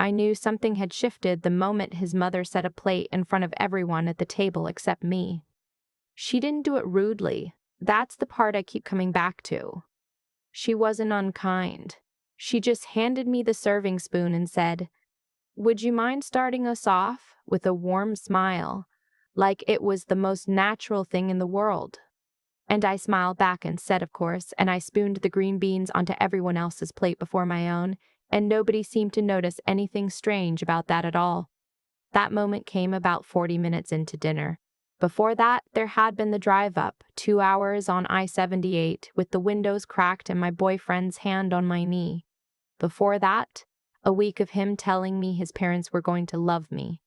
I knew something had shifted the moment his mother set a plate in front of everyone at the table except me. She didn't do it rudely. That's the part I keep coming back to. She wasn't unkind. She just handed me the serving spoon and said, "Would you mind starting us off?" with a warm smile, like it was the most natural thing in the world. And I smiled back and said, of course, and I spooned the green beans onto everyone else's plate before my own, and nobody seemed to notice anything strange about that at all. That moment came about 40 minutes into dinner. Before that, there had been the drive up, 2 hours on I-78, with the windows cracked and my boyfriend's hand on my knee. Before that, a week of him telling me his parents were going to love me.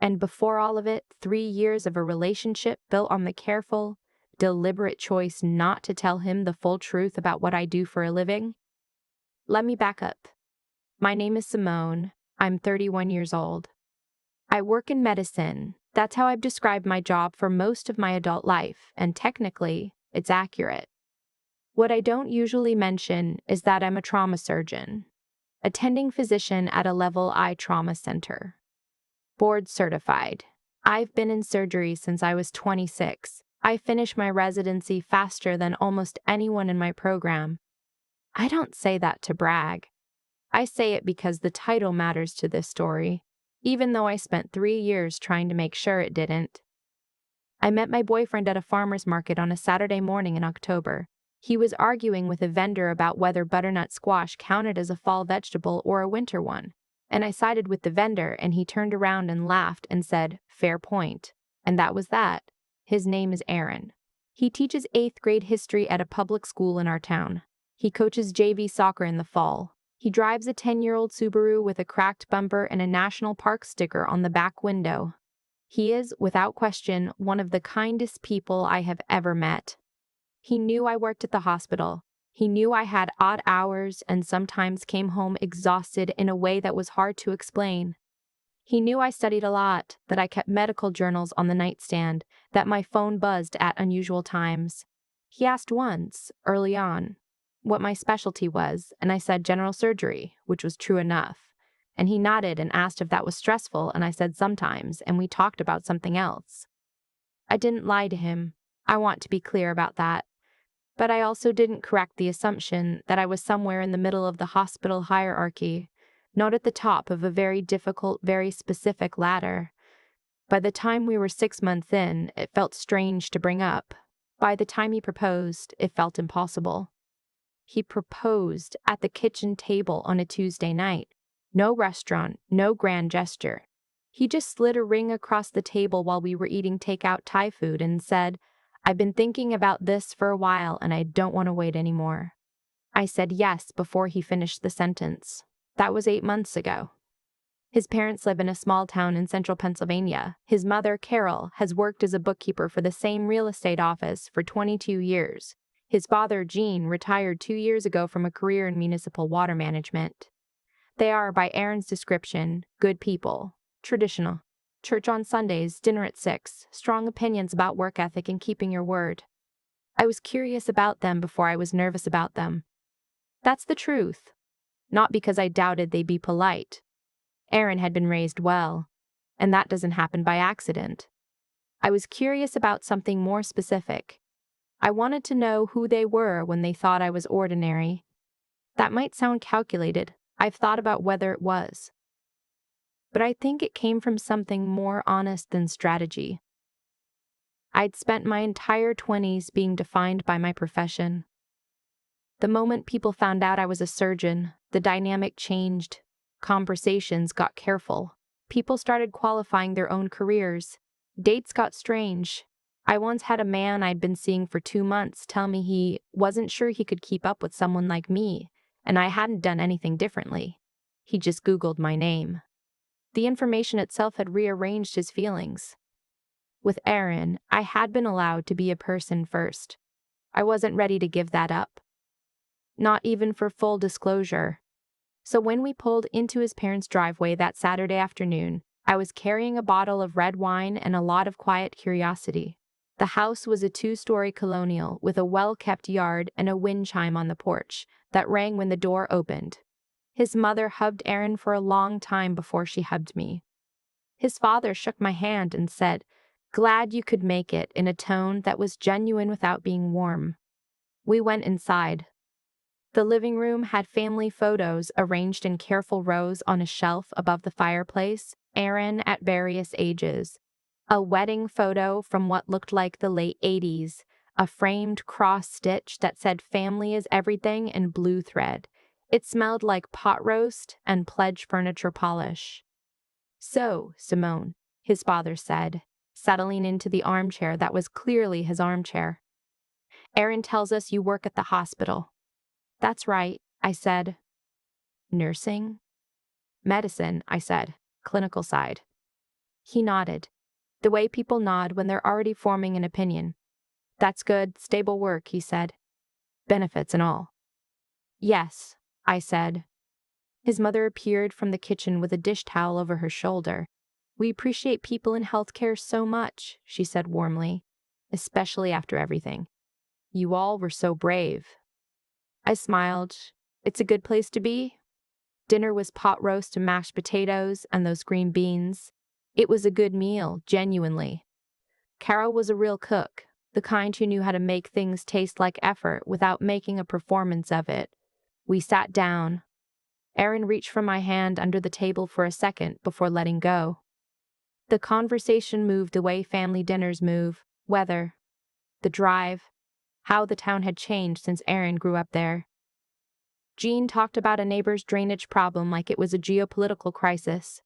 And before all of it, 3 years of a relationship built on the careful, deliberate choice not to tell him the full truth about what I do for a living. Let me back up. My name is Simone. I'm 31 years old. I work in medicine. That's how I've described my job for most of my adult life, and technically, it's accurate. What I don't usually mention is that I'm a trauma surgeon, attending physician at a level I trauma center. Board certified. I've been in surgery since I was 26. I finished my residency faster than almost anyone in my program. I don't say that to brag. I say it because the title matters to this story, even though I spent 3 years trying to make sure it didn't. I met my boyfriend at a farmer's market on a Saturday morning in October. He was arguing with a vendor about whether butternut squash counted as a fall vegetable or a winter one, and I sided with the vendor, and he turned around and laughed and said, "Fair point." And that was that. His name is Aaron. He teaches 8th grade history at a public school in our town. He coaches JV soccer in the fall. He drives a 10-year-old Subaru with a cracked bumper and a national park sticker on the back window. He is, without question, one of the kindest people I have ever met. He knew I worked at the hospital. He knew I had odd hours and sometimes came home exhausted in a way that was hard to explain. He knew I studied a lot, that I kept medical journals on the nightstand, that my phone buzzed at unusual times. He asked once, early on, what my specialty was, and I said general surgery, which was true enough. And he nodded and asked if that was stressful, and I said sometimes, and we talked about something else. I didn't lie to him. I want to be clear about that. But I also didn't correct the assumption that I was somewhere in the middle of the hospital hierarchy, not at the top of a very difficult, very specific ladder. By the time we were 6 months in, it felt strange to bring up. By the time he proposed, it felt impossible. He proposed at the kitchen table on a Tuesday night. No restaurant, no grand gesture. He just slid a ring across the table while we were eating takeout Thai food and said, "I've been thinking about this for a while and I don't want to wait anymore." I said yes before he finished the sentence. That was 8 months ago. His parents live in a small town in central Pennsylvania. His mother, Carol, has worked as a bookkeeper for the same real estate office for 22 years. His father, Gene, retired 2 years ago from a career in municipal water management. They are, by Aaron's description, good people. Traditional. Church on Sundays, dinner at 6, strong opinions about work ethic and keeping your word. I was curious about them before I was nervous about them. That's the truth. Not because I doubted they'd be polite. Aaron had been raised well, and that doesn't happen by accident. I was curious about something more specific. I wanted to know who they were when they thought I was ordinary. That might sound calculated. I've thought about whether it was. But I think it came from something more honest than strategy. I'd spent my entire 20s being defined by my profession. The moment people found out I was a surgeon, the dynamic changed. Conversations got careful. People started qualifying their own careers. Dates got strange. I once had a man I'd been seeing for 2 months tell me he wasn't sure he could keep up with someone like me, and I hadn't done anything differently. He just Googled my name. The information itself had rearranged his feelings. With Aaron, I had been allowed to be a person first. I wasn't ready to give that up. Not even for full disclosure. So when we pulled into his parents' driveway that Saturday afternoon, I was carrying a bottle of red wine and a lot of quiet curiosity. The house was a 2-story colonial with a well-kept yard and a wind chime on the porch that rang when the door opened. His mother hugged Aaron for a long time before she hugged me. His father shook my hand and said, "Glad you could make it," in a tone that was genuine without being warm. We went inside. The living room had family photos arranged in careful rows on a shelf above the fireplace, Aaron at various ages. A wedding photo from what looked like the late 80s, a framed cross stitch that said "Family is everything" in blue thread. It smelled like pot roast and pledge furniture polish. "So, Simone," his father said, settling into the armchair that was clearly his armchair. "Aaron tells us you work at the hospital." "That's right," I said. "Nursing?" "Medicine," I said. "Clinical side." He nodded, the way people nod when they're already forming an opinion. "That's good, stable work," he said. "Benefits and all." "Yes," I said. His mother appeared from the kitchen with a dish towel over her shoulder. "We appreciate people in healthcare so much," she said warmly, "especially after everything. You all were so brave." I smiled. "It's a good place to be." Dinner was pot roast and mashed potatoes and those green beans. It was a good meal, genuinely. Carol was a real cook, the kind who knew how to make things taste like effort without making a performance of it. We sat down. Aaron reached for my hand under the table for a second before letting go. The conversation moved the way family dinners move: weather, the drive, how the town had changed since Aaron grew up there. Jean talked about a neighbor's drainage problem like it was a geopolitical crisis.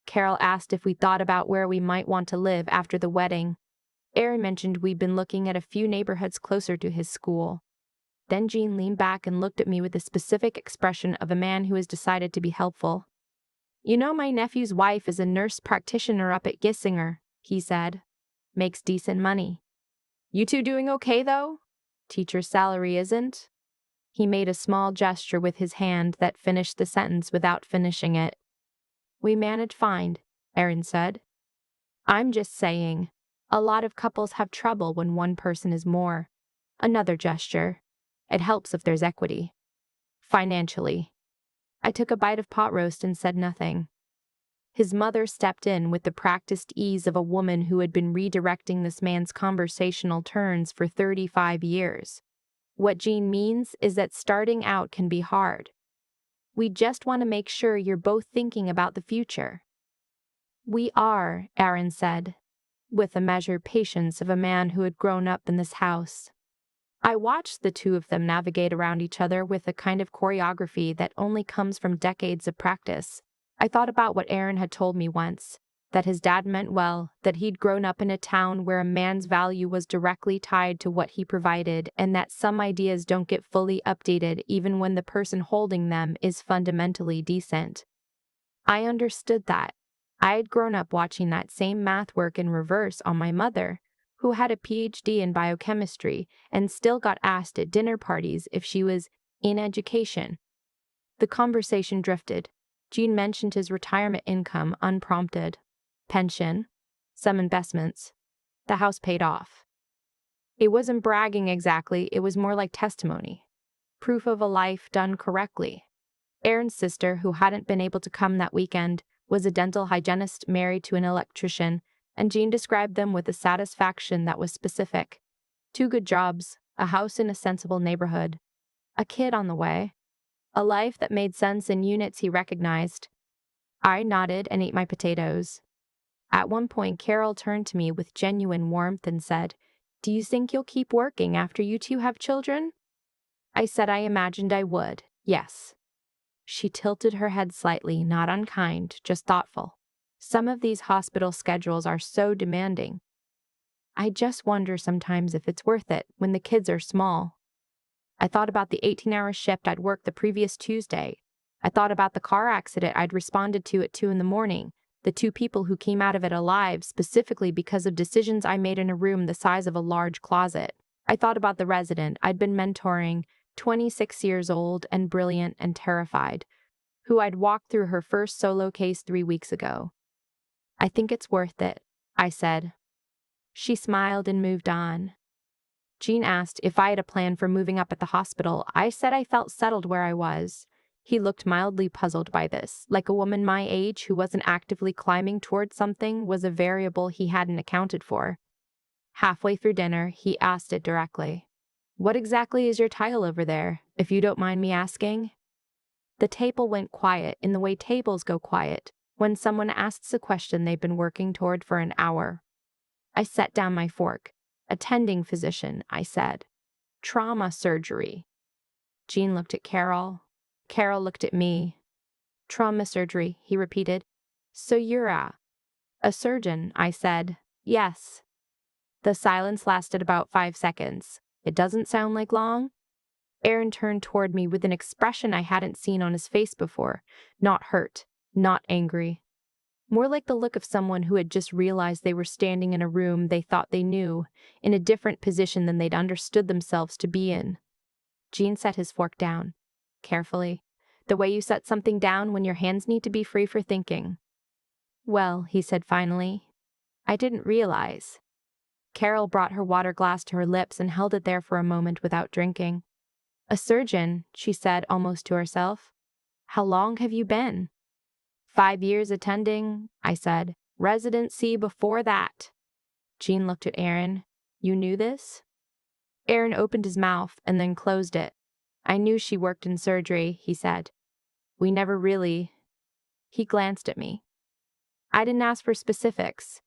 Carol asked if we thought about where we might want to live after the wedding. Aaron mentioned we'd been looking at a few neighborhoods closer to his school. Then Jean leaned back and looked at me with the specific expression of a man who has decided to be helpful. "You know, my nephew's wife is a nurse practitioner up at Gissinger," he said. "Makes decent money." "You two doing okay, though?" "Teacher's salary isn't." He made a small gesture with his hand that finished the sentence without finishing it. "We manage fine," Aaron said. "I'm just saying, a lot of couples have trouble when one person is more." Another gesture. "It helps if there's equity. Financially." I took a bite of pot roast and said nothing. His mother stepped in with the practiced ease of a woman who had been redirecting this man's conversational turns for 35 years. "What Jean means is that starting out can be hard. We just want to make sure you're both thinking about the future." "We are," Aaron said, with the measured patience of a man who had grown up in this house. I watched the two of them navigate around each other with a kind of choreography that only comes from decades of practice. I thought about what Aaron had told me once, that his dad meant well, that he'd grown up in a town where a man's value was directly tied to what he provided, and that some ideas don't get fully updated even when the person holding them is fundamentally decent. I understood that. I had grown up watching that same math work in reverse on my mother, who had a PhD in biochemistry and still got asked at dinner parties if she was in education. The conversation drifted. Jean mentioned his retirement income unprompted. Pension, some investments. The house paid off. It wasn't bragging exactly, it was more like testimony. Proof of a life done correctly. Aaron's sister, who hadn't been able to come that weekend, was a dental hygienist married to an electrician, and Jean described them with a satisfaction that was specific. 2 good jobs, a house in a sensible neighborhood, a kid on the way, a life that made sense in units he recognized. I nodded and ate my potatoes. At one point, Carol turned to me with genuine warmth and said, "Do you think you'll keep working after you two have children?" I said I imagined I would, yes. She tilted her head slightly, not unkind, just thoughtful. "Some of these hospital schedules are so demanding. I just wonder sometimes if it's worth it when the kids are small." I thought about the 18-hour shift I'd worked the previous Tuesday. I thought about the car accident I'd responded to at 2 in the morning, the 2 people who came out of it alive specifically because of decisions I made in a room the size of a large closet. I thought about the resident I'd been mentoring, 26 years old and brilliant and terrified, who I'd walked through her first solo case 3 weeks ago. "I think it's worth it," I said. She smiled and moved on. Jean asked if I had a plan for moving up at the hospital. I said I felt settled where I was. He looked mildly puzzled by this, like a woman my age who wasn't actively climbing toward something was a variable he hadn't accounted for. Halfway through dinner, he asked it directly. "What exactly is your title over there, if you don't mind me asking?" The table went quiet in the way tables go quiet when someone asks a question they've been working toward for an hour. I set down my fork. "Attending physician," I said. "Trauma surgery." Jean looked at Carol. Carol looked at me. "Trauma surgery," he repeated. "So you're a surgeon," I said. "Yes." The silence lasted about 5 seconds. It doesn't sound like long? Aaron turned toward me with an expression I hadn't seen on his face before. Not hurt, not angry. More like the look of someone who had just realized they were standing in a room they thought they knew, in a different position than they'd understood themselves to be in. Jean set his fork down, carefully, the way you set something down when your hands need to be free for thinking. "Well," he said finally, "I didn't realize." Carol brought her water glass to her lips and held it there for a moment without drinking. "A surgeon," she said almost to herself. "How long have you been?" 5 years attending," I said. "Residency before that." Jean looked at Aaron. "You knew this?" Aaron opened his mouth and then closed it. "I knew she worked in surgery," he said. "We never really—" He glanced at me. "I didn't ask for specifics."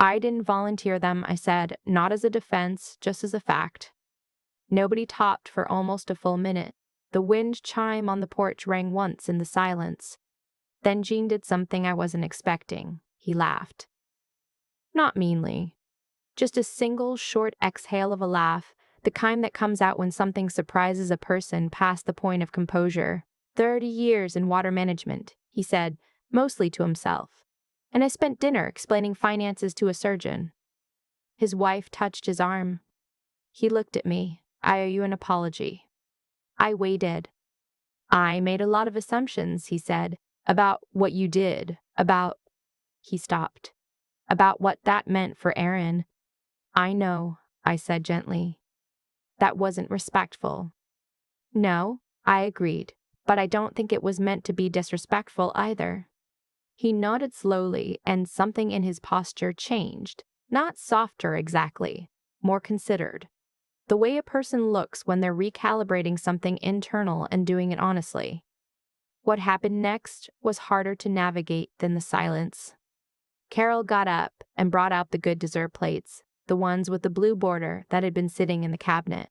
"I didn't volunteer them," I said, not as a defense, just as a fact. Nobody talked for almost a full minute. The wind chime on the porch rang once in the silence. Then Jean did something I wasn't expecting. He laughed. Not meanly. Just a single, short exhale of a laugh, the kind that comes out when something surprises a person past the point of composure. 30 years in water management, he said, mostly to himself. And I spent dinner explaining finances to a surgeon. His wife touched his arm. He looked at me. "I owe you an apology." I waited. "I made a lot of assumptions," he said, "about what you did, about—" He stopped. "About what that meant for Aaron." "I know," I said gently. "That wasn't respectful." "No," I agreed, "but I don't think it was meant to be disrespectful either." He nodded slowly, and something in his posture changed. Not softer exactly, more considered. The way a person looks when they're recalibrating something internal and doing it honestly. What happened next was harder to navigate than the silence. Carol got up and brought out the good dessert plates, the ones with the blue border that had been sitting in the cabinet.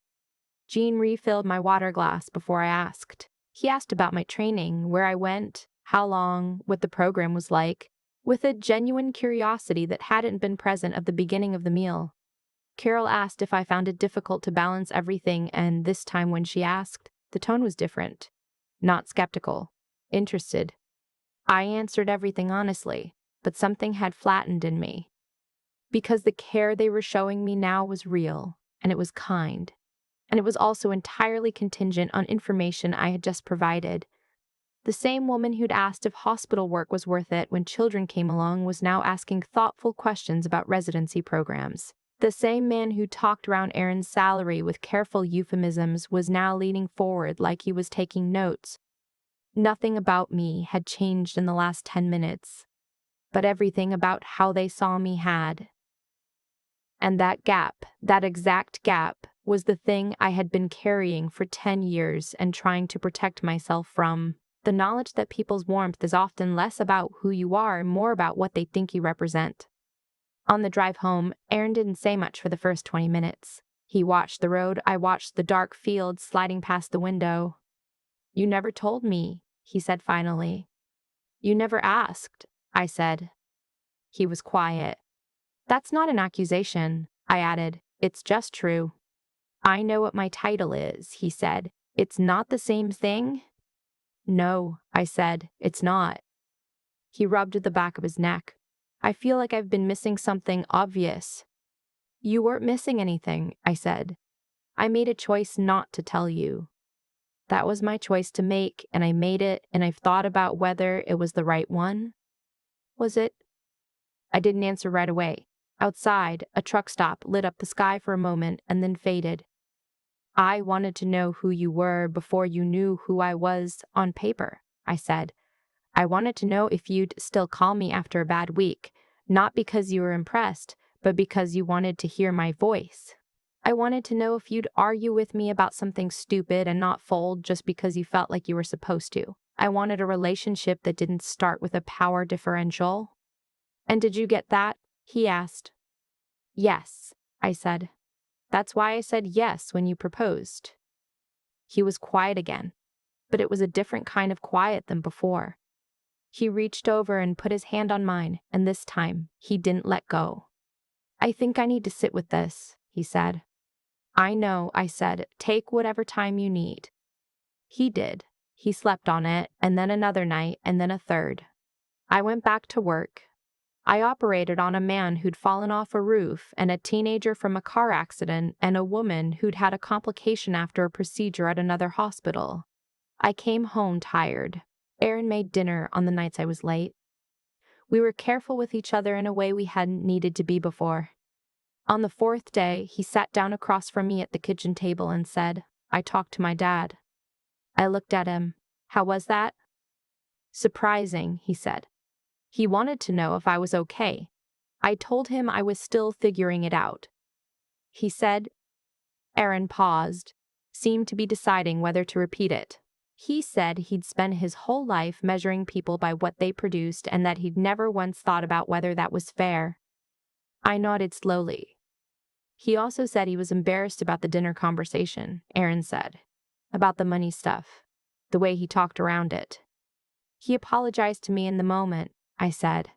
Jean refilled my water glass before I asked. He asked about my training, where I went, how long, what the program was like, with a genuine curiosity that hadn't been present at the beginning of the meal. Carol asked if I found it difficult to balance everything, and this time when she asked, the tone was different. Not skeptical. Interested. I answered everything honestly, but something had flattened in me. Because the care they were showing me now was real, and it was kind. And it was also entirely contingent on information I had just provided. The same woman who'd asked if hospital work was worth it when children came along was now asking thoughtful questions about residency programs. The same man who talked around Aaron's salary with careful euphemisms was now leaning forward like he was taking notes. Nothing about me had changed in the last 10 minutes, but everything about how they saw me had. And that gap, that exact gap, was the thing I had been carrying for 10 years and trying to protect myself from. The knowledge that people's warmth is often less about who you are and more about what they think you represent. On the drive home, Aaron didn't say much for the first 20 minutes. He watched the road, I watched the dark fields sliding past the window. "You never told me," he said finally. "You never asked," I said. He was quiet. "That's not an accusation," I added. "It's just true." "I know what my title is," he said. "It's not the same thing?" "No," I said, "it's not." He rubbed the back of his neck. "I feel like I've been missing something obvious." "You weren't missing anything," I said. "I made a choice not to tell you. That was my choice to make, and I made it, and I've thought about whether it was the right one." "Was it?" I didn't answer right away. Outside, a truck stop lit up the sky for a moment and then faded. I wanted to know who you were before you knew who I was on paper, I said. I wanted to know if you'd still call me after a bad week, not because you were impressed, but because you wanted to hear my voice. I wanted to know if you'd argue with me about something stupid and not fold just because you felt like you were supposed to. I wanted a relationship that didn't start with a power differential. And did you get that? He asked. Yes, I said. That's why I said yes when you proposed. He was quiet again, but it was a different kind of quiet than before. He reached over and put his hand on mine, and this time, he didn't let go. I think I need to sit with this, he said. I know, I said. Take whatever time you need. He did. He slept on it, and then another night, and then a third. I went back to work. I operated on a man who'd fallen off a roof, and a teenager from a car accident, and a woman who'd had a complication after a procedure at another hospital. I came home tired. Aaron made dinner on the nights I was late. We were careful with each other in a way we hadn't needed to be before. On the fourth day, he sat down across from me at the kitchen table and said, I talked to my dad. I looked at him. How was that? Surprising, he said. He wanted to know if I was okay. I told him I was still figuring it out. He said, Aaron paused, seemed to be deciding whether to repeat it. He said he'd spent his whole life measuring people by what they produced and that he'd never once thought about whether that was fair. I nodded slowly. He also said he was embarrassed about the dinner conversation, Aaron said, about the money stuff, the way he talked around it. He apologized to me in the moment, I said.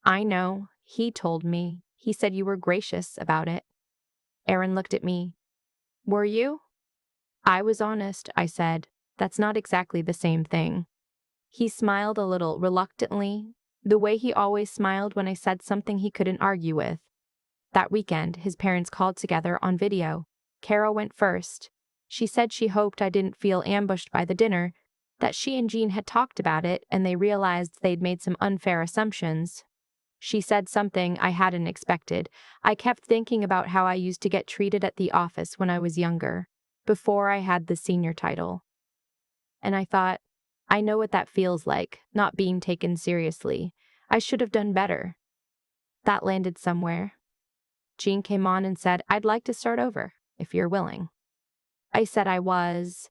I know, he told me. He said you were gracious about it. Aaron looked at me. Were you? I was honest, I said. That's not exactly the same thing. He smiled a little reluctantly, the way he always smiled when I said something he couldn't argue with. That weekend, his parents called together on video. Carol went first. She said she hoped I didn't feel ambushed by the dinner, that she and Jean had talked about it and they realized they'd made some unfair assumptions. She said something I hadn't expected. I kept thinking about how I used to get treated at the office when I was younger, before I had the senior title. And I thought, I know what that feels like, not being taken seriously. I should have done better. That landed somewhere. Jean came on and said, I'd like to start over, if you're willing. I said I was.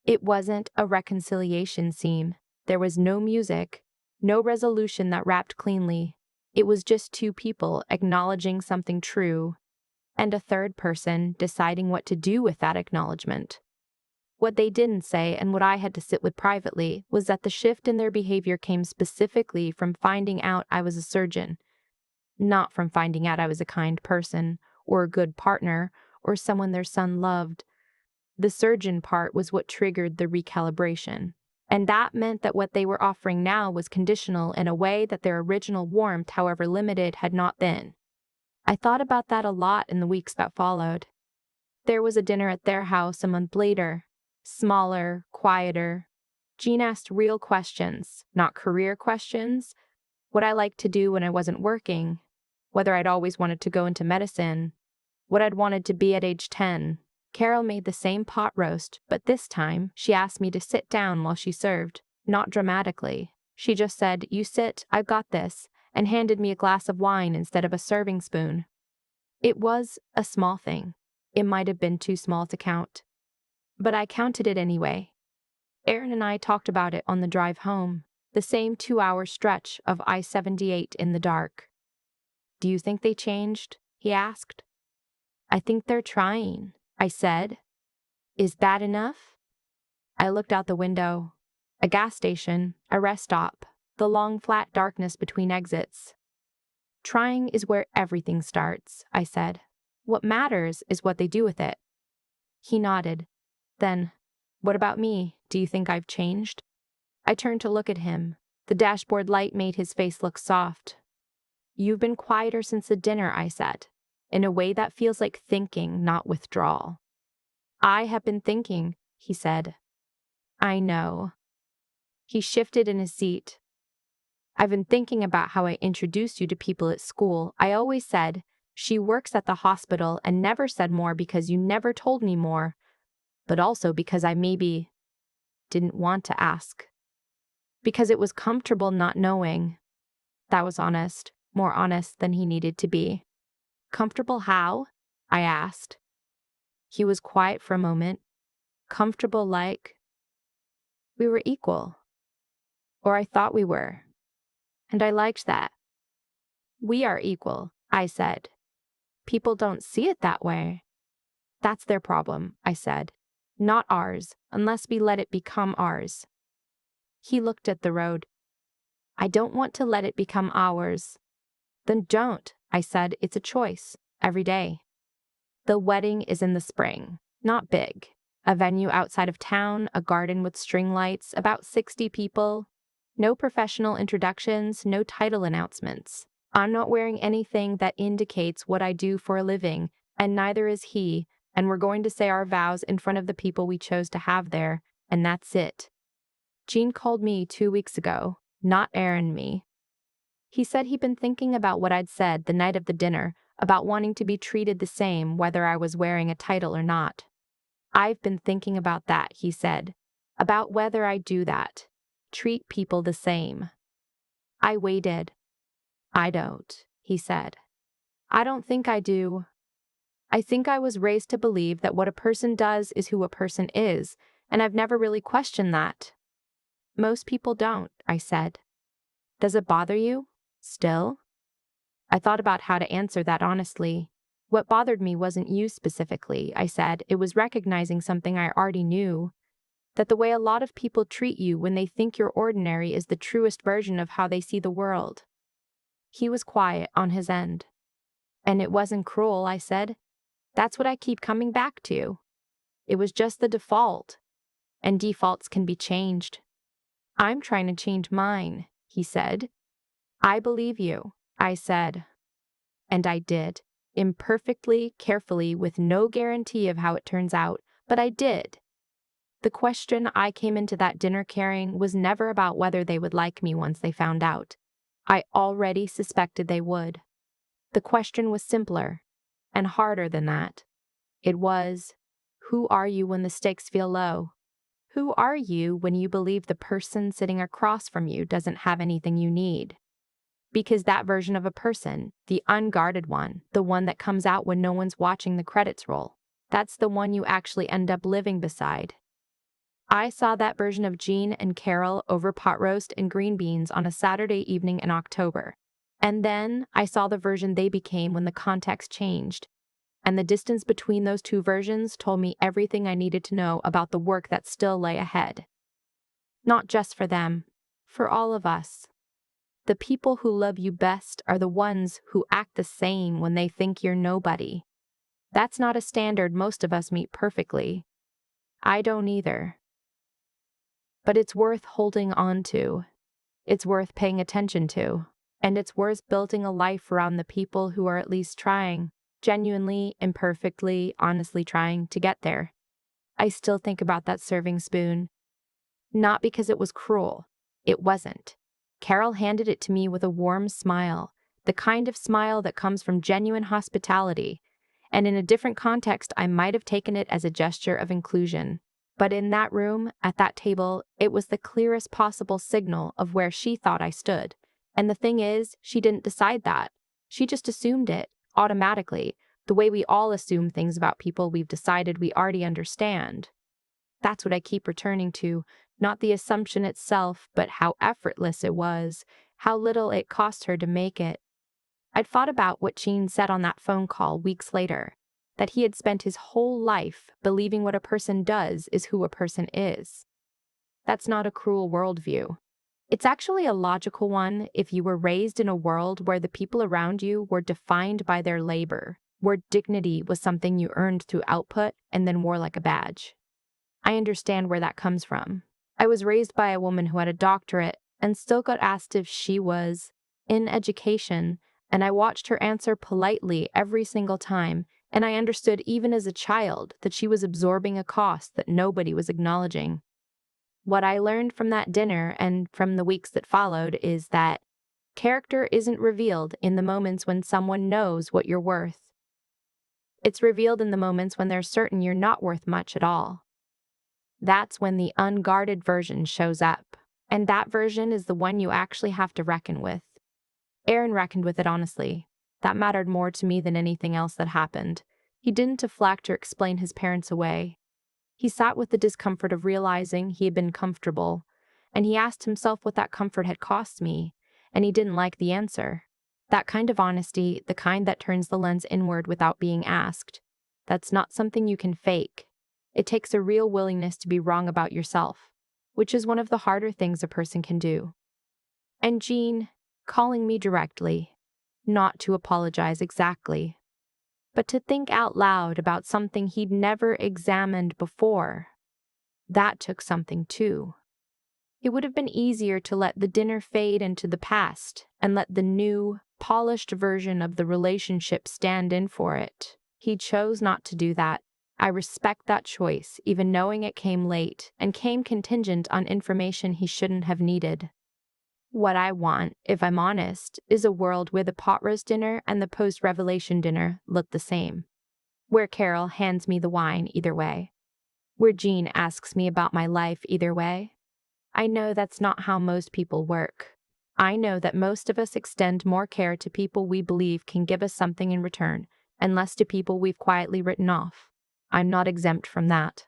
It wasn't a reconciliation scene. There was no music, no resolution that wrapped cleanly. It was just two people acknowledging something true, and a third person deciding what to do with that acknowledgement. What they didn't say, and what I had to sit with privately, was that the shift in their behavior came specifically from finding out I was a surgeon, not from finding out I was a kind person, or a good partner, or someone their son loved. The surgeon part was what triggered the recalibration. And that meant that what they were offering now was conditional in a way that their original warmth, however limited, had not been. I thought about that a lot in the weeks that followed. There was a dinner at their house a month later. Smaller, quieter. Jean asked real questions, not career questions. What I liked to do when I wasn't working, whether I'd always wanted to go into medicine, what I'd wanted to be at age 10. Carol made the same pot roast, but this time she asked me to sit down while she served, not dramatically. She just said, You sit, I've got this, and handed me a glass of wine instead of a serving spoon. It was a small thing. It might have been too small to count. But I counted it anyway. Aaron and I talked about it on the drive home, the same 2-hour stretch of I-78 in the dark. Do you think they changed? He asked. I think they're trying, I said. Is that enough? I looked out the window. A gas station, a rest stop, the long flat darkness between exits. Trying is where everything starts, I said. What matters is what they do with it. He nodded. Then, what about me? Do you think I've changed? I turned to look at him. The dashboard light made his face look soft. You've been quieter since the dinner, I said, in a way that feels like thinking, not withdrawal. I have been thinking, he said. I know. He shifted in his seat. I've been thinking about how I introduced you to people at school. I always said, she works at the hospital, and never said more because you never told me more. but also because I maybe didn't want to ask. Because it was comfortable not knowing. That was honest, more honest than he needed to be. Comfortable how? I asked. He was quiet for a moment. Comfortable like we were equal. Or I thought we were. And I liked that. We are equal, I said. People don't see it that way. That's their problem, I said. Not ours, unless we let it become ours. He looked at the road. I don't want to let it become ours. Then don't, I said. It's a choice, every day. The wedding is in the spring, not big. A venue outside of town, a garden with string lights, about 60 people. No professional introductions, no title announcements. I'm not wearing anything that indicates what I do for a living, and neither is he, and we're going to say our vows in front of the people we chose to have there, and that's it. Gene called me 2 weeks ago, not Aaron me. He said he'd been thinking about what I'd said the night of the dinner, about wanting to be treated the same whether I was wearing a title or not. I've been thinking about that, he said, about whether I do that. Treat people the same. I waited. I don't, he said. I don't think I do. I think I was raised to believe that what a person does is who a person is, and I've never really questioned that. Most people don't, I said. Does it bother you? Still? I thought about how to answer that honestly. What bothered me wasn't you specifically, I said. It was recognizing something I already knew. That the way a lot of people treat you when they think you're ordinary is the truest version of how they see the world. He was quiet on his end. And it wasn't cruel, I said. That's what I keep coming back to. It was just the default. And defaults can be changed. I'm trying to change mine, he said. I believe you, I said. And I did. Imperfectly, carefully, with no guarantee of how it turns out, but I did. The question I came into that dinner carrying was never about whether they would like me once they found out. I already suspected they would. The question was simpler and harder than that. It was, who are you when the stakes feel low? Who are you when you believe the person sitting across from you doesn't have anything you need? Because that version of a person, the unguarded one, the one that comes out when no one's watching the credits roll, that's the one you actually end up living beside. I saw that version of Jean and Carol over pot roast and green beans on a Saturday evening in October. And then I saw the version they became when the context changed. And the distance between those two versions told me everything I needed to know about the work that still lay ahead. Not just for them, for all of us. The people who love you best are the ones who act the same when they think you're nobody. That's not a standard most of us meet perfectly. I don't either. But it's worth holding on to. It's worth paying attention to. And it's worth building a life around the people who are at least trying, genuinely, imperfectly, honestly trying to get there. I still think about that serving spoon. Not because it was cruel. It wasn't. Carol handed it to me with a warm smile, the kind of smile that comes from genuine hospitality, and in a different context I might have taken it as a gesture of inclusion. But in that room, at that table, it was the clearest possible signal of where she thought I stood. And the thing is, she didn't decide that. She just assumed it, automatically, the way we all assume things about people we've decided we already understand. That's what I keep returning to, not the assumption itself, but how effortless it was, how little it cost her to make it. I'd thought about what Gene said on that phone call weeks later, that he had spent his whole life believing what a person does is who a person is. That's not a cruel worldview. It's actually a logical one if you were raised in a world where the people around you were defined by their labor, where dignity was something you earned through output and then wore like a badge. I understand where that comes from. I was raised by a woman who had a doctorate and still got asked if she was in education, and I watched her answer politely every single time, and I understood even as a child that she was absorbing a cost that nobody was acknowledging. What I learned from that dinner and from the weeks that followed is that character isn't revealed in the moments when someone knows what you're worth. It's revealed in the moments when they're certain you're not worth much at all. That's when the unguarded version shows up. And that version is the one you actually have to reckon with. Aaron reckoned with it honestly. That mattered more to me than anything else that happened. He didn't deflect or explain his parents away. He sat with the discomfort of realizing he had been comfortable, and he asked himself what that comfort had cost me, and he didn't like the answer. That kind of honesty, the kind that turns the lens inward without being asked, that's not something you can fake. It takes a real willingness to be wrong about yourself, which is one of the harder things a person can do. And Jean, calling me directly, not to apologize exactly, but to think out loud about something he'd never examined before. That took something too. It would have been easier to let the dinner fade into the past and let the new, polished version of the relationship stand in for it. He chose not to do that. I respect that choice, even knowing it came late and came contingent on information he shouldn't have needed. What I want, if I'm honest, is a world where the pot roast dinner and the post-revelation dinner look the same. Where Carol hands me the wine either way. Where Jean asks me about my life either way. I know that's not how most people work. I know that most of us extend more care to people we believe can give us something in return, and less to people we've quietly written off. I'm not exempt from that.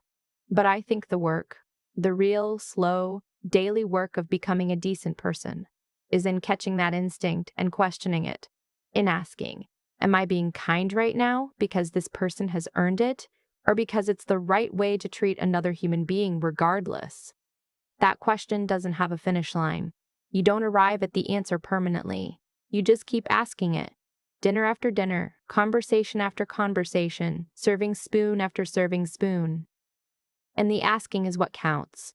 But I think the work, the real, slow, daily work of becoming a decent person, is in catching that instinct and questioning it, in asking, am I being kind right now because this person has earned it, or because it's the right way to treat another human being regardless? That question doesn't have a finish line. You don't arrive at the answer permanently. You just keep asking it. Dinner after dinner, conversation after conversation, serving spoon after serving spoon. And the asking is what counts.